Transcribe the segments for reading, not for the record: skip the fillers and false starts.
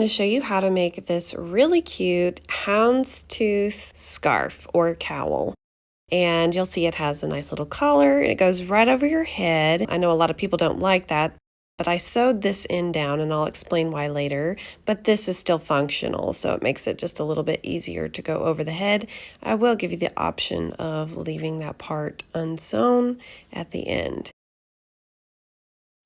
to show you how to make this really cute houndstooth scarf or cowl. And you'll see it has a nice little collar and it goes right over your head. I know a lot of people don't like that, but I sewed this end down and I'll explain why later. But this is still functional, so it makes it just a little bit easier to go over the head. I will give you the option of leaving that part unsewn at the end.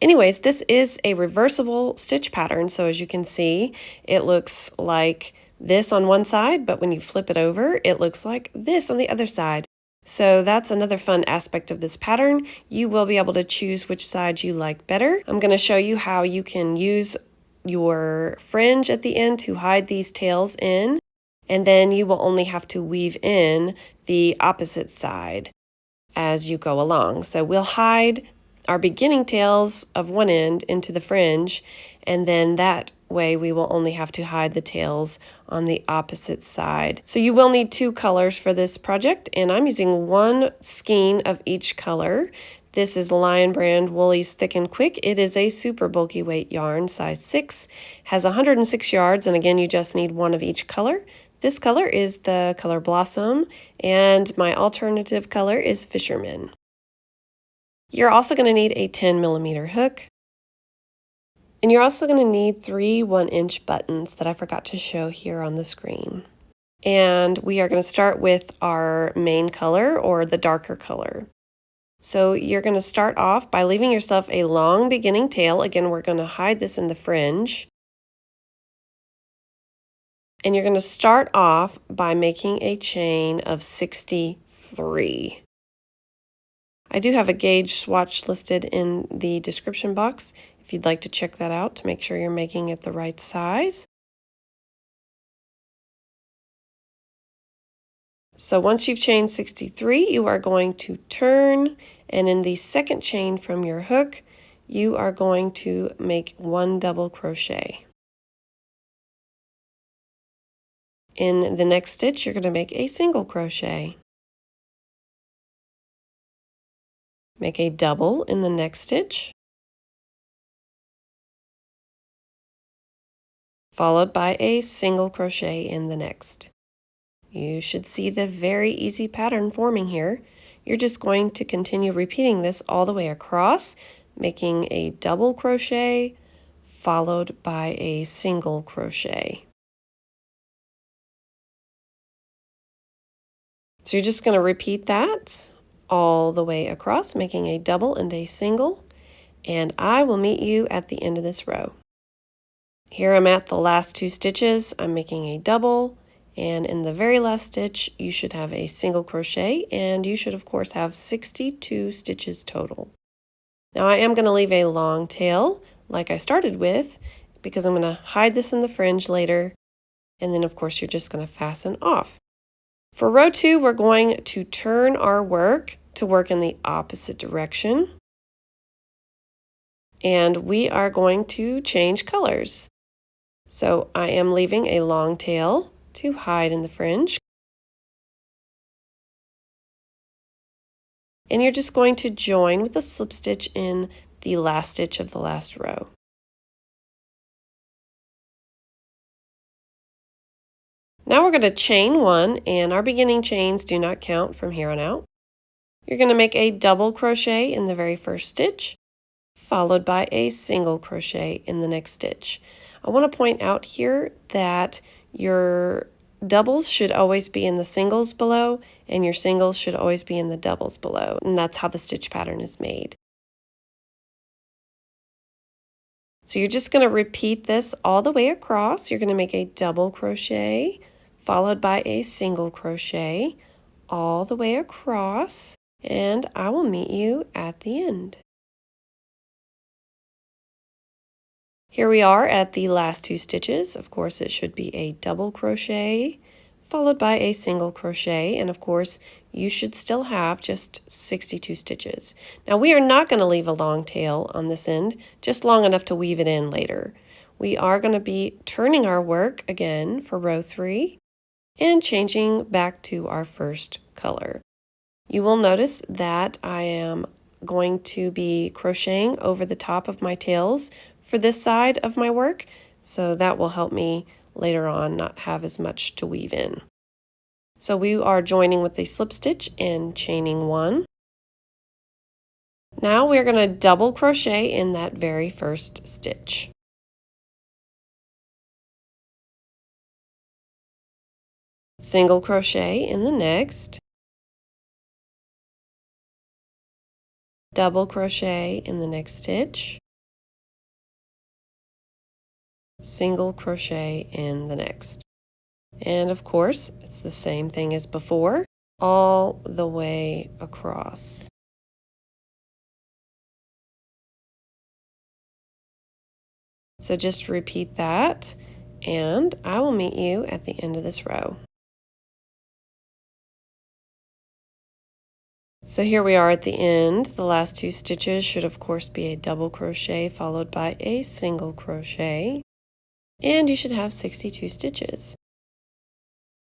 Anyways, this is a reversible stitch pattern, so as you can see, it looks like this on one side, but when you flip it over, it looks like this on the other side. So that's another fun aspect of this pattern. You will be able to choose which side you like better. I'm going to show you how you can use your fringe at the end to hide these tails in, and then you will only have to weave in the opposite side as you go along. So we'll hide our beginning tails of one end into the fringe, and then that way we will only have to hide the tails on the opposite side. So you will need 2 colors for this project, and I'm using 1 skein of each color. This is Lion Brand Woolies Thick and Quick. It is a super bulky weight yarn, size 6, has 106 yards, and again you just need 1 of each color. This color is the color Blossom, and my alternative color is Fisherman. You're also going to need a 10mm hook, and you're also going to need 3 1-inch buttons that I forgot to show here on the screen. And we are going to start with our main color, or the darker color. So you're going to start off by leaving yourself a long beginning tail. Again, we're going to hide this in the fringe. And you're going to start off by making a chain of 63. I do have a gauge swatch listed in the description box if you'd like to check that out to make sure you're making it the right size. So once you've chained 63, you are going to turn, and in the second chain from your hook, you are going to make 1 double crochet. In the next stitch, you're going to make a single crochet. Make a double in the next stitch, followed by a single crochet in the next. You should see the very easy pattern forming here. You're just going to continue repeating this all the way across, making a double crochet followed by a single crochet. So you're just going to repeat that all the way across, making a double and a single, and I will meet you at the end of this row. Here I'm at the last 2 stitches. I'm making a double, and in the very last stitch you should have a single crochet, and you should of course have 62 stitches total. Now I am going to leave a long tail like I started with because I'm going to hide this in the fringe later, and then of course you're just going to fasten off. For row 2, we're going to turn our work to work in the opposite direction. And we are going to change colors. So I am leaving a long tail to hide in the fringe. And you're just going to join with a slip stitch in the last stitch of the last row. Now we're going to chain 1, and our beginning chains do not count from here on out. You're going to make a double crochet in the very first stitch, followed by a single crochet in the next stitch. I want to point out here that your doubles should always be in the singles below, and your singles should always be in the doubles below, and that's how the stitch pattern is made. So you're just going to repeat this all the way across. You're going to make a double crochet, followed by a single crochet all the way across, and I will meet you at the end. Here we are at the last 2 stitches. Of course, it should be a double crochet followed by a single crochet, and of course you should still have just 62 stitches. Now we are not going to leave a long tail on this end, just long enough to weave it in later. We are going to be turning our work again for row 3 and changing back to our first color. You will notice that I am going to be crocheting over the top of my tails for this side of my work. So that will help me later on not have as much to weave in. So we are joining with a slip stitch and chaining 1. Now we're going to double crochet in that very first stitch. Single crochet in the next. Double crochet in the next stitch. Single crochet in the next. And of course, it's the same thing as before, all the way across. So just repeat that, and I will meet you at the end of this row. So here we are at the end. The last 2 stitches should of course be a double crochet followed by a single crochet, and you should have 62 stitches.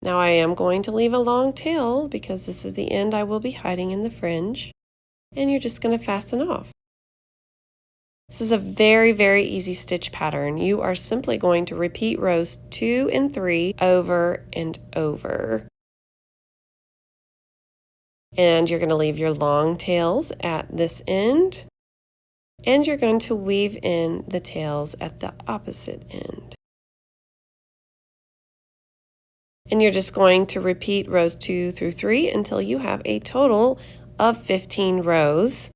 Now I am going to leave a long tail because this is the end I will be hiding in the fringe, and you're just going to fasten off. This is a very, very easy stitch pattern. You are simply going to repeat rows 2 and 3 over and over. And you're going to leave your long tails at this end, and you're going to weave in the tails at the opposite end. And you're just going to repeat rows 2 through 3 until you have a total of 15 rows.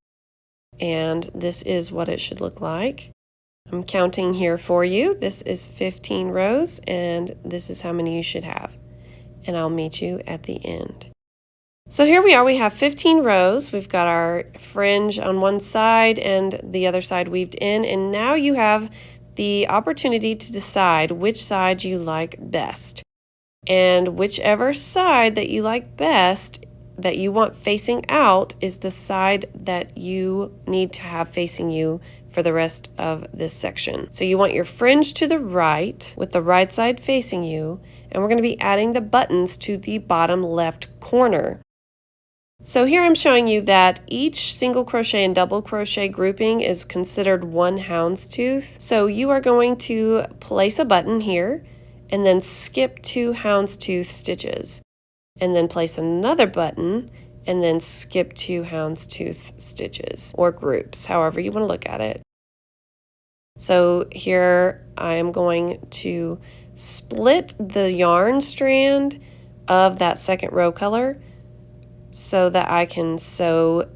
And this is what it should look like. I'm counting here for you. This is 15 rows, and this is how many you should have. And I'll meet you at the end. So here we are, we have 15 rows. We've got our fringe on one side and the other side weaved in, and now you have the opportunity to decide which side you like best. And whichever side that you like best, that you want facing out, is the side that you need to have facing you for the rest of this section. So you want your fringe to the right with the right side facing you, and we're going to be adding the buttons to the bottom left corner. So here I'm showing you that each single crochet and double crochet grouping is considered one houndstooth. So you are going to place a button here and then skip 2 houndstooth stitches, and then place another button and then skip 2 houndstooth stitches, or groups, however you want to look at it. So here I am going to split the yarn strand of that second row color so that I can sew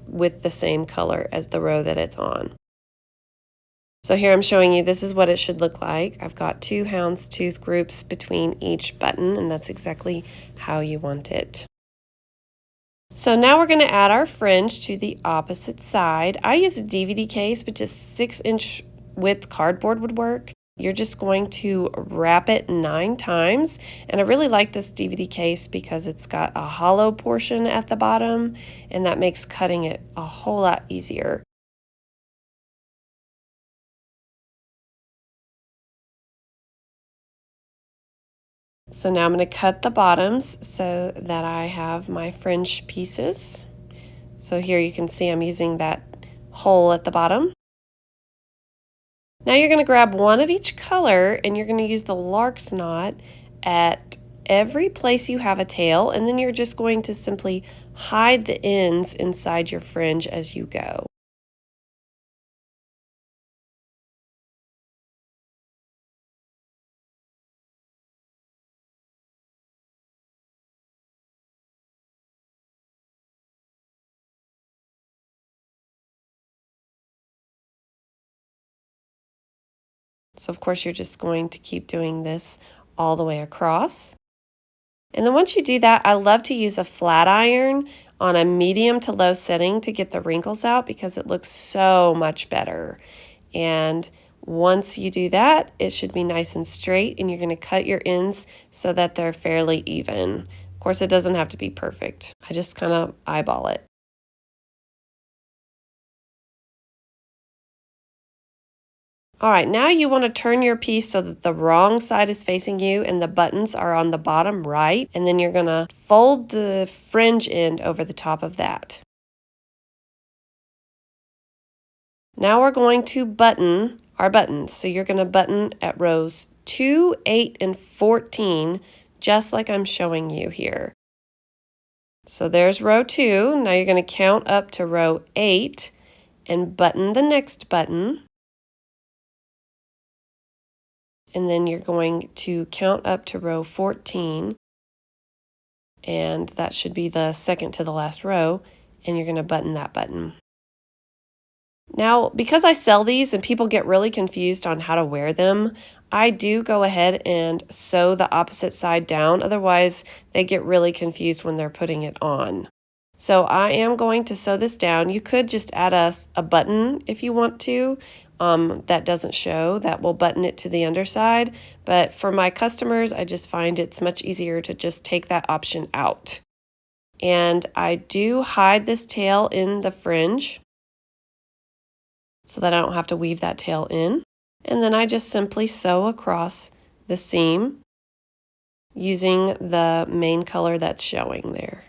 with the same color as the row that it's on. So here I'm showing you this is what it should look like. I've got 2 houndstooth groups between each button, and that's exactly how you want it. So now we're going to add our fringe to the opposite side. I use a DVD case, but just 6-inch width cardboard would work. You're just going to wrap it 9 times, and I really like this DVD case because it's got a hollow portion at the bottom, and that makes cutting it a whole lot easier. So now I'm going to cut the bottoms so that I have my fringe pieces. So here you can see I'm using that hole at the bottom. Now you're going to grab one of each color, and you're going to use the lark's knot at every place you have a tail, and then you're just going to simply hide the ends inside your fringe as you go. So of course you're just going to keep doing this all the way across. And then once you do that, I love to use a flat iron on a medium to low setting to get the wrinkles out because it looks so much better. And once you do that, it should be nice and straight, and you're going to cut your ends so that they're fairly even. Of course, it doesn't have to be perfect. I just kind of eyeball it. All right, now you want to turn your piece so that the wrong side is facing you and the buttons are on the bottom right, and then you're going to fold the fringe end over the top of that. Now we're going to button our buttons. So you're going to button at rows 2, 8, and 14, just like I'm showing you here. So there's row 2. Now you're going to count up to row 8 and button the next button. And then you're going to count up to row 14, and that should be the second to the last row, and you're going to button that button. Now, because I sell these and people get really confused on how to wear them, I do go ahead and sew the opposite side down. Otherwise, they get really confused when they're putting it on. So I am going to sew this down. You could just add a button if you want to. That doesn't show, that will button it to the underside. But for my customers, I just find it's much easier to just take that option out. And I do hide this tail in the fringe so that I don't have to weave that tail in. And then I just simply sew across the seam using the main color that's showing there.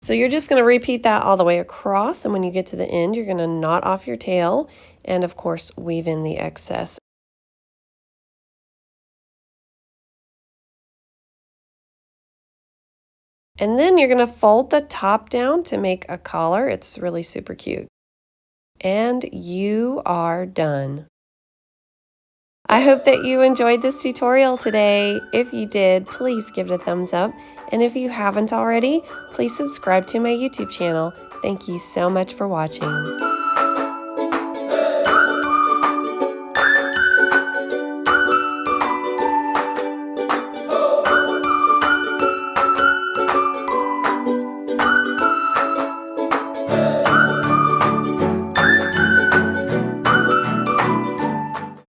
So you're just going to repeat that all the way across, and when you get to the end, you're going to knot off your tail and, of course, weave in the excess. And then you're going to fold the top down to make a collar. It's really super cute. And you are done. I hope that you enjoyed this tutorial today. If you did, please give it a thumbs up. And if you haven't already, please subscribe to my YouTube channel. Thank you so much for watching.